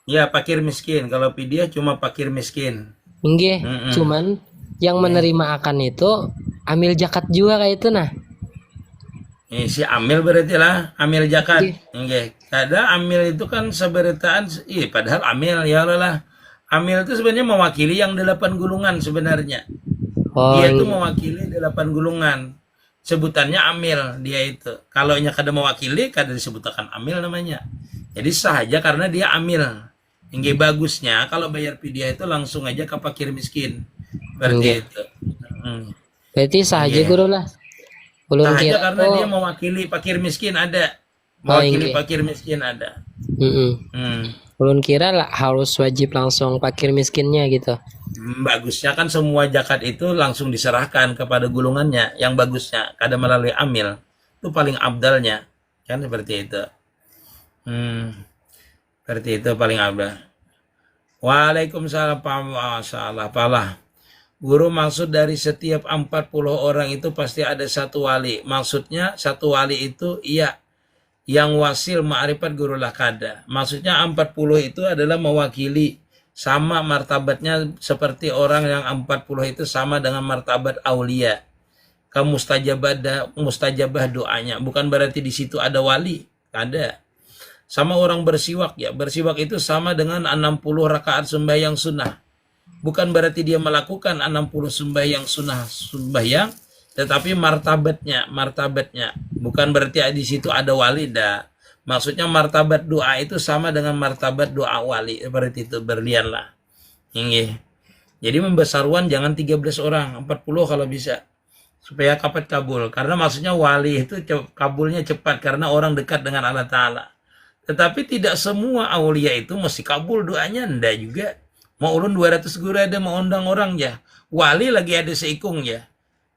Ya fakir miskin. Kalau pidyah cuma fakir miskin. Nggih, cuman yang menerima akan itu amil zakat juga kayak itu nah. Si amil berarti lah amil zakat. Nggih. Kada amil itu kan seberitaan, padahal amil ya Allah. Amil itu sebenarnya mewakili yang 8 gulungan sebenarnya. Dia itu mewakili 8 gulungan. Sebutannya amil dia itu. Kalau nya kada mewakili, kada disebutkan amil namanya. Jadi sah aja karena dia amil. Nggih bagusnya kalau bayar pidyah itu langsung aja ke fakir miskin. Berarti itu. Berarti sah aja guru lah. Sah aja karena dia mewakili fakir miskin ada. Mewakili fakir miskin ada. Ulun kira lah harus wajib langsung fakir miskinnya gitu. Bagusnya kan semua zakat itu langsung diserahkan kepada gulungannya. Yang bagusnya kada melalui amil. Itu paling abdalnya. Kan seperti itu. Seperti itu paling abdal. Waalaikumsalam masalah palah. Guru, maksud dari setiap 40 orang itu pasti ada satu wali. Maksudnya satu wali itu iya yang wasil ma'rifat guru lah kada. Maksudnya 40 itu adalah mewakili sama martabatnya seperti orang yang 40 itu sama dengan martabat aulia. Mustajabah doanya. Bukan berarti di situ ada wali. Ada. Sama orang bersiwak ya. Bersiwak itu sama dengan 60 rakaat sembahyang sunnah. Bukan berarti dia melakukan 60 sembahyang sunnah sembahyang, tetapi martabatnya. Bukan berarti di situ ada wali dah. Maksudnya martabat doa itu sama dengan martabat doa wali. Seperti itu, berlianlah. Ini. Jadi membesarwan jangan 13 orang, 40 kalau bisa. Supaya kapat kabul. Karena maksudnya wali itu kabulnya cepat karena orang dekat dengan Allah Ta'ala. Tetapi tidak semua aulia itu mesti kabul doanya, ndak juga. Mau ulun 200 guru ada mau undang orang ya. Wali lagi ada seikung ya.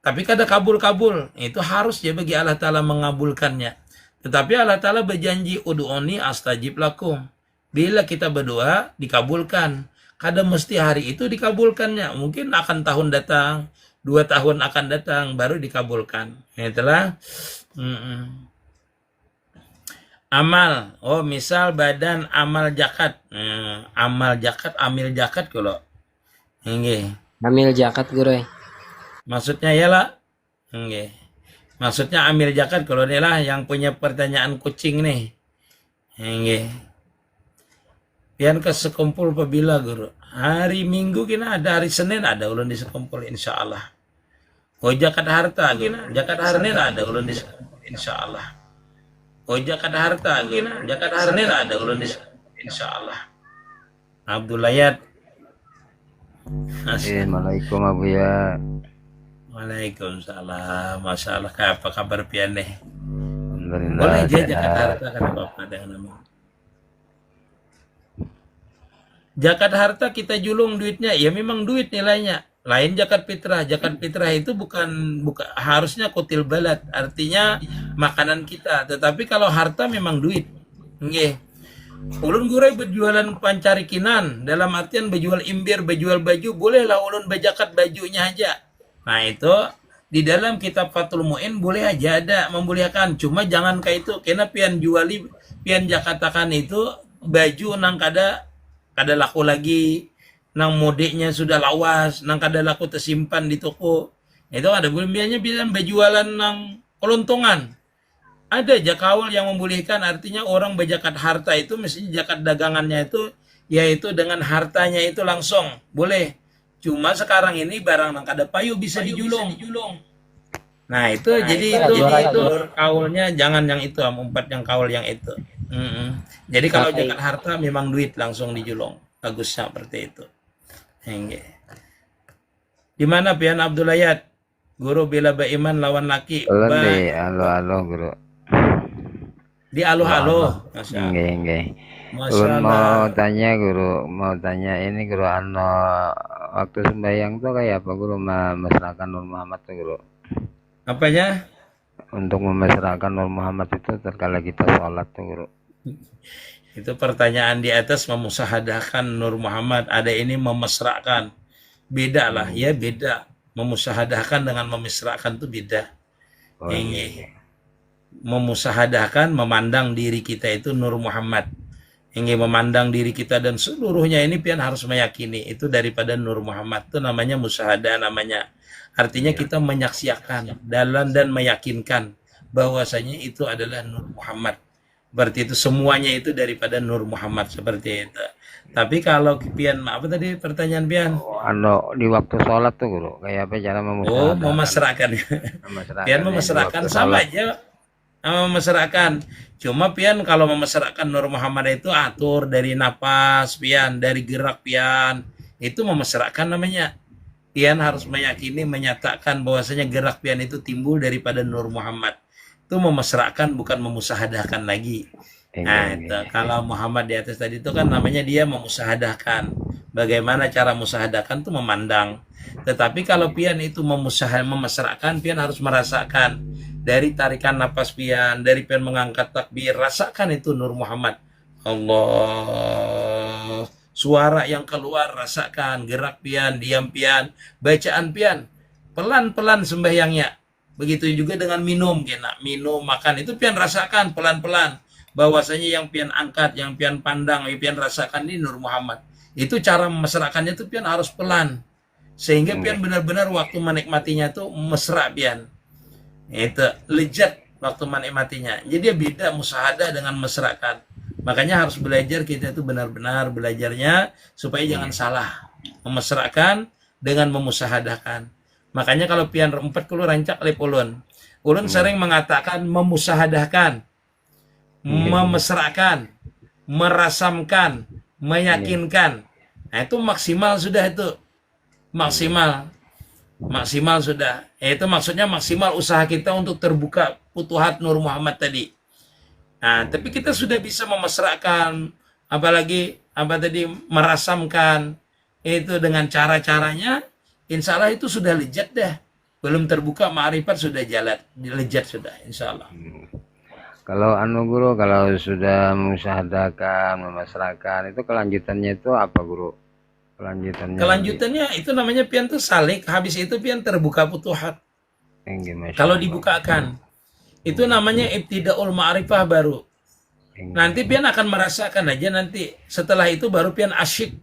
Tapi kada kabul-kabul. Itu harus ya bagi Allah Ta'ala mengabulkannya. Tetapi Allah Ta'ala berjanji, Udu'uni astajib lakum. Bila kita berdoa, dikabulkan. Kada mesti hari itu dikabulkannya. Mungkin akan tahun datang, 2 tahun akan datang, baru dikabulkan. Itulah. Amal. Oh, misal badan amal zakat. Amal zakat, amil zakat kalau. Ini. Amil zakat guru. Maksudnya ialah. Ini. Maksudnya amil zakat kalau ini lah yang punya pertanyaan kucing nih. Ini. Pian ke sekumpul pabila guru. Hari Minggu kena ada, hari Senin ada ulun di sekumpul insyaallah. Oh, zakat harta kena. Zakat Senin ada ulun di sekumpul insyaallah. Oh, zakat harta gina, zakat harta ada ulun di insyaallah. Abdullayat. Assalamualaikum Abu ya. Waalaikumsalam. Masalah apa kabar pian deh? Alhamdulillah. Boleh aja sehat. zakat harta kan apa dengan nama. Zakat harta kita julung duitnya, ya memang duit nilainya. Lain zakat fitrah. Zakat fitrah itu bukan harusnya kutil balad, artinya makanan kita. Tetapi kalau harta memang duit. Nggih. Ulun gurai berjualan pancarikinan, dalam artian berjual imbir, berjual baju, bolehlah ulun berzakat bajunya aja. Nah, itu di dalam kitab Fathul Mu'in boleh aja ada membolehkan. Cuma jangan kayak itu, kena pian juali, pian jakatakan itu baju nang kada laku lagi. Nang modenya sudah lawas, nang kada laku tersimpan di toko. Itu ada biasanya bilang berjualan nang kelontongan. Ada jakawal yang membolehkan, artinya orang berzakat harta itu mestinya zakat dagangannya itu yaitu dengan hartanya itu langsung boleh. Cuma sekarang ini barang nang kada payu bisa dijulung. Nah, itu jadi itu kaulnya jangan yang itu, empat yang kaul yang itu. Jadi kalau zakat harta memang duit langsung dijulung. Bagusnya seperti itu. Di mana pian Abdullayat? Guru bila beriman lawan laki. Ulun di alo guru. Di alo-alo. Nggih. Masya Ulun mau Allah. tanya guru, ini guru waktu sembahyang tuh kayak apa guru memesrakan Nur Muhammad tuh guru. Apanya? Untuk memesrakan Nur Muhammad itu terkala kita sholat tuh guru. Itu pertanyaan di atas memusahadahkan Nur Muhammad. Ada ini memesrakan. Beda lah, ya beda. Memusahadahkan dengan memesrakan itu beda. Oh, Ini memusahadahkan, memandang diri kita itu Nur Muhammad. Ingin memandang diri kita dan seluruhnya ini pian harus meyakini itu daripada Nur Muhammad. Itu namanya musahadah namanya. Artinya kita menyaksikan dalam dan meyakinkan bahwasanya itu adalah Nur Muhammad. Berarti itu semuanya itu daripada Nur Muhammad seperti itu. Tapi kalau pian apa tadi pertanyaan pian? Di waktu sholat tuh guru, kayak apa cara Oh, memasrahkan. Pian memasrahkan sama aja. Memasrahkan. Cuma pian kalau memasrahkan Nur Muhammad itu atur dari napas pian, dari gerak pian. Itu memasrahkan namanya. Pian harus meyakini, menyatakan bahwasanya gerak pian itu timbul daripada Nur Muhammad. Itu memasrahkan bukan memusahadahkan lagi. Enggak, Nah, itu enggak. kalau Muhammad di atas tadi itu kan namanya dia memusahadahkan. Bagaimana cara musahadahkan itu memandang. Tetapi kalau pian itu memesrakan, pian harus merasakan dari tarikan napas pian, dari pian mengangkat takbir, rasakan itu Nur Muhammad. Allah, suara yang keluar rasakan, gerak pian, diam pian, bacaan pian, pelan-pelan sembahyangnya. Begitu juga dengan minum, kena minum, makan itu pian rasakan pelan-pelan bahwasanya yang pian angkat, yang pian pandang, yang pian rasakan ini Nur Muhammad. Itu cara memesrakannya itu pian harus pelan. Sehingga pian Enggak. benar-benar waktu menikmatinya tuh mesra pian. Itu lejat waktu menikmatinya. Jadi dia beda musahadah dengan mesrakan. Makanya harus belajar kita itu benar-benar belajarnya supaya jangan salah. Memesrakan dengan memusahadahkan. Makanya kalau pian empat kulo rancak lep ulun. Ulun sering mengatakan memusahadahkan, memesrakan, merasamkan, meyakinkan. Nah, itu maksimal sudah itu. Maksimal. Maksimal sudah. Itu maksudnya maksimal usaha kita untuk terbuka Futuhat Nur Muhammad tadi. Nah, tapi kita sudah bisa memesrakan, apalagi apa tadi merasamkan itu dengan cara-caranya, insya Allah itu sudah lejat dah. Belum terbuka ma'rifat sudah jalan, lejat sudah, insya Allah. Kalau anu guru, kalau sudah mengusahakan, memasrahkan, itu kelanjutannya itu apa guru? Kelanjutannya Kelanjutannya itu namanya pian tuh salik, habis itu pian terbuka Futuhat. Masya Kalau Allah. dibukakan, itu namanya ibtidaul ma'rifah baru. Nanti pian akan merasakan aja nanti. Setelah itu baru pian asyik.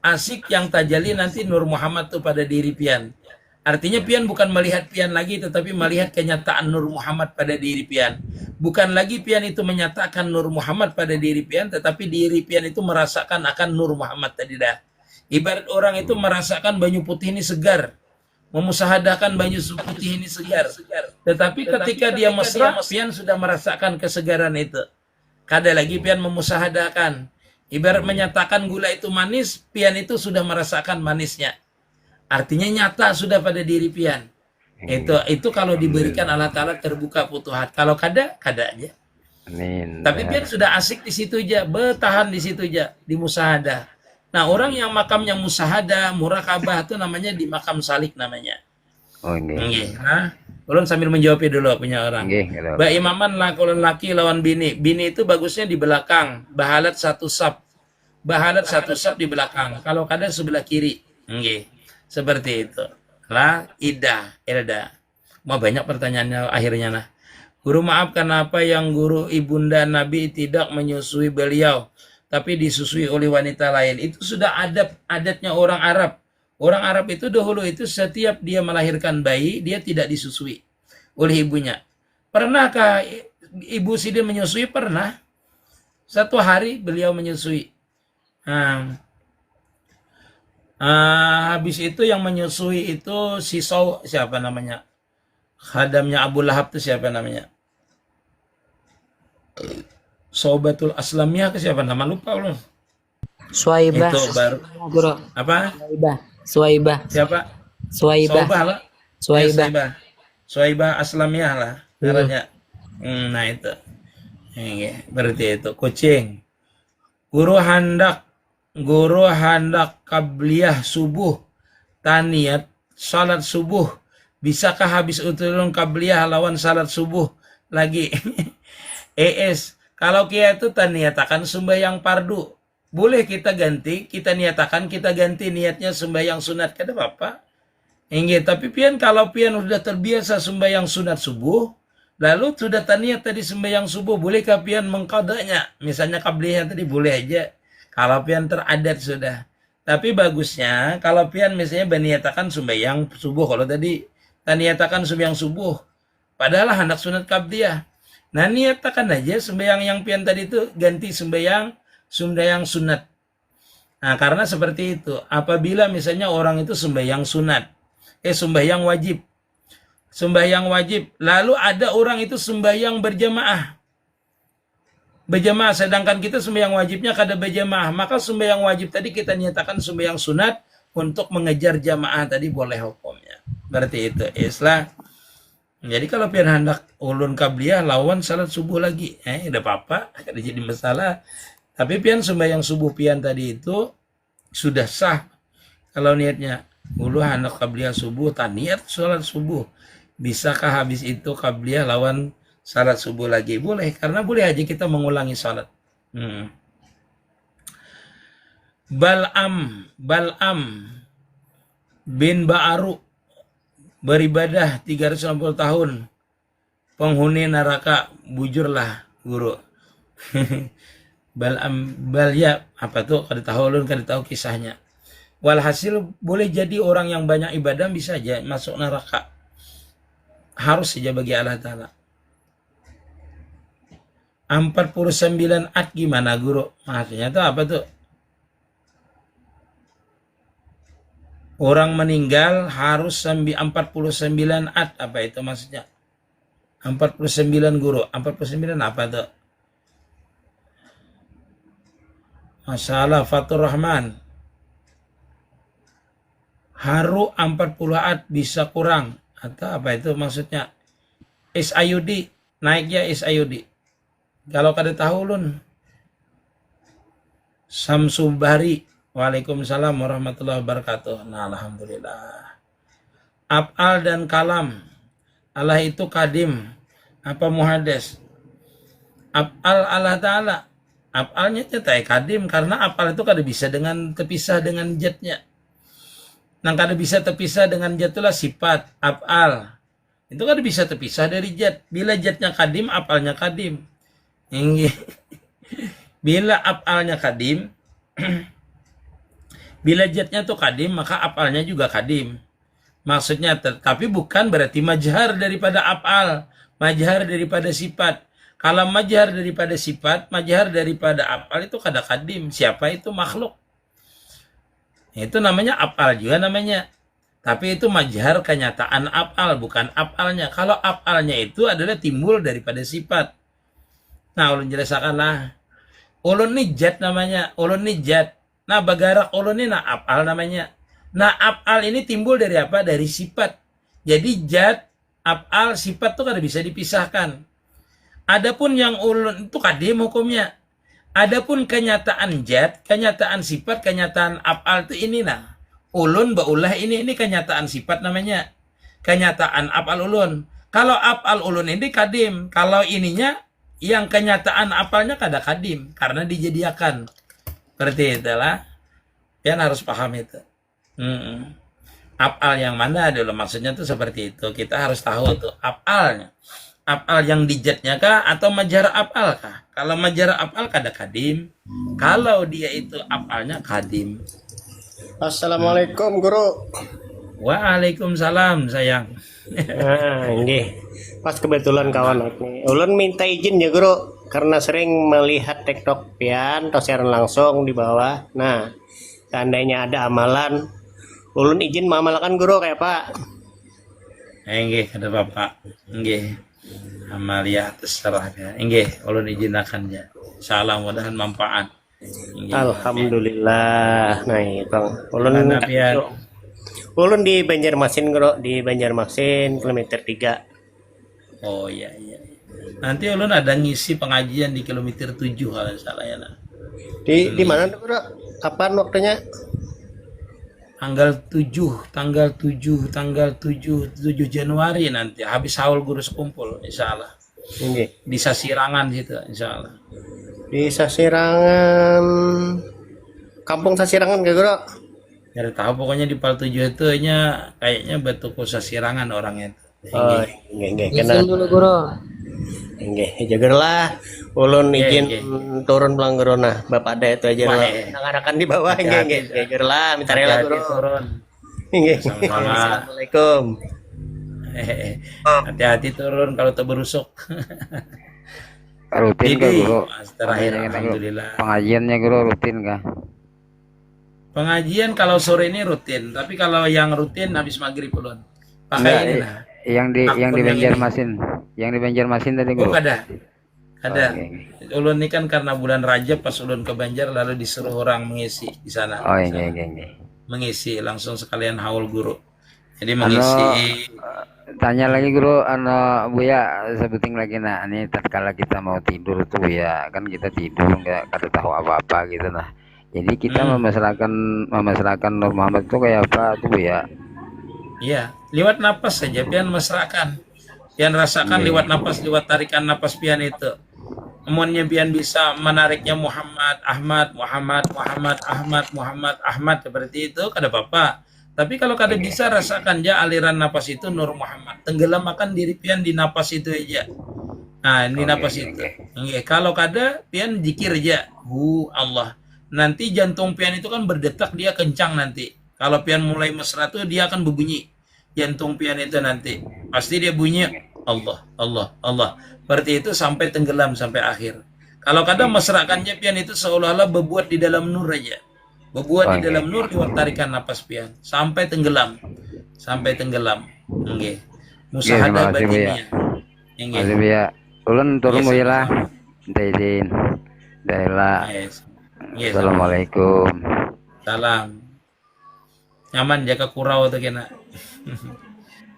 Asyik yang tajali nanti Nur Muhammad tuh pada diri pian. Artinya pian bukan melihat pian lagi, tetapi melihat kenyataan Nur Muhammad pada diri pian. Bukan lagi pian itu menyatakan Nur Muhammad pada diri pian, tetapi diri pian itu merasakan akan Nur Muhammad tadi dah. Ibarat orang itu merasakan banyu putih ini segar. Memusahadahkan banyu putih ini segar. Tetapi ketika dia mesra, pian sudah merasakan kesegaran itu. Kada lagi pian memusahadahkan. Ibarat menyatakan gula itu manis, pian itu sudah merasakan manisnya. Artinya nyata sudah pada diri pian. Itu kalau diberikan Allah Ta'ala terbuka Futuhat. Kalau kada aja. Amin. Tapi pian sudah asik di situ aja, bertahan di situ aja, di musahadah. Nah, orang yang makamnya musahadah, murakabah itu namanya di makam salik namanya. Oh ini. Nggih. Nah, ulun sambil menjawabnya dulu punya orang. Nggih, kalau Mbak imaman ulun laki lawan bini. Bini itu bagusnya di belakang, bahalat satu sap. Bahalat satu sap di belakang. Kalau kada sebelah kiri. Nggih. Seperti itu. Lah, Ilda. Mau banyak pertanyaannya akhirnya nah. Guru maaf kenapa yang guru ibunda Nabi tidak menyusui beliau, tapi disusui oleh wanita lain. Itu sudah adatnya orang Arab. Orang Arab itu dahulu itu setiap dia melahirkan bayi, dia tidak disusui oleh ibunya. Pernahkah Ibu Sidin menyusui? Pernah. Satu hari beliau menyusui. Habis itu yang menyusui itu siapa namanya? Khadamnya Abu Lahab itu siapa namanya? Sobatul Aslamiyah ke siapa nama lupa ulun. Suwaibah. Itu baru Guru. apa? Suwaibah. Siapa? Suwaibah. Sobah lah. Suwaibah. Suwaibah Aslamiyah lah caranya. Nah itu. Berarti itu kucing. Guru hendak kabliyah subuh taniyat salat subuh. Bisakah habis utulun kabliyah lawan salat subuh lagi? Kalau kita itu niatakan sembahyang pardu, boleh kita ganti, kita ganti niatnya sembahyang sunat, kada apa-apa. Tapi pian kalau pian sudah terbiasa sembahyang sunat subuh, lalu sudah niat tadi sembahyang subuh, bolehkah pian mengqadanya? Misalnya kabliyah tadi boleh aja. Kalau pian teradat sudah. Tapi bagusnya kalau pian misalnya berniatakan sembahyang subuh, kalau tadi niatakan sembahyang subuh, padahal hendak sunat qabliyah. Nah, niatakan aja sembahyang yang pian tadi itu ganti sembahyang sunat. Nah, karena seperti itu. Apabila misalnya orang itu sembahyang sunat, sembahyang wajib. Sembahyang wajib. Lalu ada orang itu sembahyang berjamaah. Sedangkan kita sembahyang wajibnya kada berjamaah. Maka sembahyang wajib tadi kita nyatakan sembahyang sunat untuk mengejar jamaah tadi boleh hukumnya. Berarti itu. Islah. Jadi kalau pian hendak ulun kabliyah lawan salat subuh lagi, udah apa-apa, ada jadi masalah. Tapi pian sembahyang subuh pian tadi itu sudah sah. Kalau niatnya ulu hendak kabliyah subuh, tak niat salat subuh. Bisakah habis itu kabliyah lawan salat subuh lagi? Boleh, karena boleh aja kita mengulangi salat. Bal'am bin Ba'aru beribadah 360 tahun. Penghuni neraka, bujurlah guru. Balya apa tuh? Kada tahu ulun, kada tahu kisahnya. Walhasil boleh jadi orang yang banyak ibadah bisa aja masuk neraka. Harus saja bagi Allah Ta'ala. 49 at gimana guru? Maksudnya tuh apa tuh? Orang meninggal harus 49 at. Apa itu maksudnya? 49 guru. 49 apa tuh? Masalah Fatur Rahman. Haru 40 at bisa kurang. Atau apa itu maksudnya? SIUD. Naiknya SIUD. Kalau kada tahu ulun. Samsubari. Waalaikumsalam warahmatullahi wabarakatuh. Nah, alhamdulillah. Af'al dan kalam. Allah itu kadim. Apa muhades? Af'al Allah Ta'ala. Af'alnya cetai kadim. Karena af'al itu kada bisa terpisah dengan jatnya. Nah, kada bisa terpisah dengan jat itulah sifat. Af'al. Itu kada bisa terpisah dari jat. Bila jatnya kadim, af'alnya kadim. Bila af'alnya kadim, bila jatnya tuh kadim, maka af'alnya juga kadim. Maksudnya, tapi bukan berarti majhar daripada af'al, majhar daripada sifat. Kalau majhar daripada sifat, majhar daripada af'al itu kada kadim. Siapa itu? Makhluk. Itu namanya af'al juga namanya. Tapi itu majhar kenyataan af'al, bukan af'alnya. Kalau af'alnya itu adalah timbul daripada sifat. Nah, ulun jelaskanlah. Ulun ni jat namanya, ulun ni jat. Nah, bagarak ulun ni nah af'al namanya. Nah, af'al ini timbul dari apa? Dari sifat. Jadi jat, af'al, sifat tuh kada bisa dipisahkan. Adapun yang ulun itu kadim hukumnya. Adapun kenyataan jat, kenyataan sifat, kenyataan af'al itu ini nah. Ulun baulah ini kenyataan sifat namanya. Kenyataan af'al ulun. Kalau af'al ulun ini kadim, kalau ininya yang kenyataan af'alnya kada kadim karena dijadiakan. Seperti itulah. Pian harus paham itu. Af'al yang mana dulu maksudnya tuh seperti itu. Kita harus tahu tuh af'alnya. Af'al yang dijatnya kah atau majar af'al kah? Kalau majar af'al kada kadim. Kalau dia itu af'alnya kadim. Assalamualaikum guru. Waalaikumsalam sayang. Nggih. Pas kebetulan kawan nih. Ulun minta izin ya guru karena sering melihat TikTok pian atau siaran langsung di bawah. Nah, seandainya ada amalan, ulun izin mengamalkan guru kayak Pak. Nggih, ada Bapak. Nggih. Amalia terserah ya. Nggih, ulun izin akan ya. Insyaallah mudahan manfaat. Nggih. Alhamdulillah. Nah, Bang. Mana pian? Ulun di Banjarmasin guru, di Banjarmasin kilometer 3. Oh iya. Nanti ulun ada ngisi pengajian di kilometer 7 kalau salah ya. Nah. Di mana tuh guru? Kapan waktunya? Tanggal 7 Januari nanti habis haul guru sekumpul insyaallah. Nggih. Di Sasirangan situ insyaallah. Di Sasirangan. Kampung Sasirangan gak guru? Jadi tahu pokoknya di Pal 7 itu kayaknya betuku Sasirangan orangnya. Oh, nggih. Izin dulu guru. Nggih, jagerlah. Ulun izin turun pulang guru nah. Bapak ada itu aja lah. Ngarakan di bawah nggih. Jagerlah, minta rela guru. Turun. Nggih. Sama-sama. Assalamualaikum. Hati-hati turun kalau terberusuk. Rutin kah guru? Terakhir alhamdulillah. Pengajiannya guru rutin kah? Pengajian kalau sore ini rutin, tapi kalau yang rutin habis maghrib ulun. Pakai ini lah. Yang di Banjarmasin. Yang di Banjarmasin tadi Oh, guru. ada. Oke. Ulun ini kan karena bulan Rajab pas ulun ke Banjar lalu disuruh orang mengisi di sana. Oh, iya. Mengisi langsung sekalian haul guru. Jadi mengisi. Tanya lagi guru, Buya sebutin lagi, nah ini tatkala kita mau tidur tuh ya, kan kita tidur nggak kada tahu apa-apa gitu, nah jadi kita memasrahkan Nur Muhammad tuh kayak apa tuh ya? Iya, lewat napas saja pian mesrakan. Pian rasakan lewat napas, lewat tarikan napas pian itu. Amunnya pian bisa menariknya Muhammad, Ahmad, Muhammad, Muhammad, Ahmad, Muhammad, Ahmad seperti itu kada apa-apa. Tapi kalau kada bisa rasakan aja aliran napas itu Nur Muhammad. Tenggelamkan diri pian di napas itu aja. Nah, ini napas itu. Oke, kalau kada pian zikir aja. Allah. Nanti jantung pian itu kan berdetak, dia kencang nanti. Kalau pian mulai mesra tuh dia akan berbunyi. Jantung pian itu nanti pasti dia bunyi Allah, Allah, Allah. Seperti itu sampai tenggelam sampai akhir. Kalau kadang mesrakannya pian itu seolah-olah berbuat di dalam nur aja. Berbuat di dalam nur lewat tarikan napas pian sampai tenggelam. Sampai tenggelam. Nggih. Musahadah batinnya. Nggih. Masih ya. Ulun turun ya lah. Izin. Daela. Assalamualaikum. Salam. Nyaman jaga kurau tuh kena.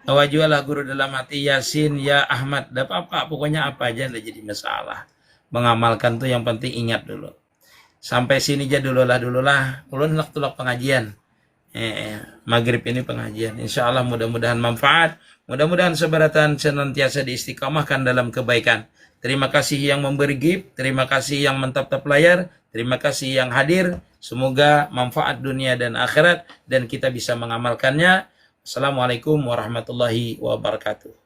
Tawajulah guru dalam hati Yasin ya Ahmad. Dah apa pokoknya apa aja ndak jadi masalah. Mengamalkan tuh yang penting ingat dulu. Sampai sini aja dulu lah. Ulun nak tulak pengajian. Maghrib ini pengajian. Insya Allah mudah-mudahan manfaat. Mudah-mudahan sebaratan senantiasa diistiqamahkan dalam kebaikan. Terima kasih yang memberi gift. Terima kasih yang mentap-tap layar. Terima kasih yang hadir. Semoga manfaat dunia dan akhirat. Dan kita bisa mengamalkannya. Assalamualaikum warahmatullahi wabarakatuh.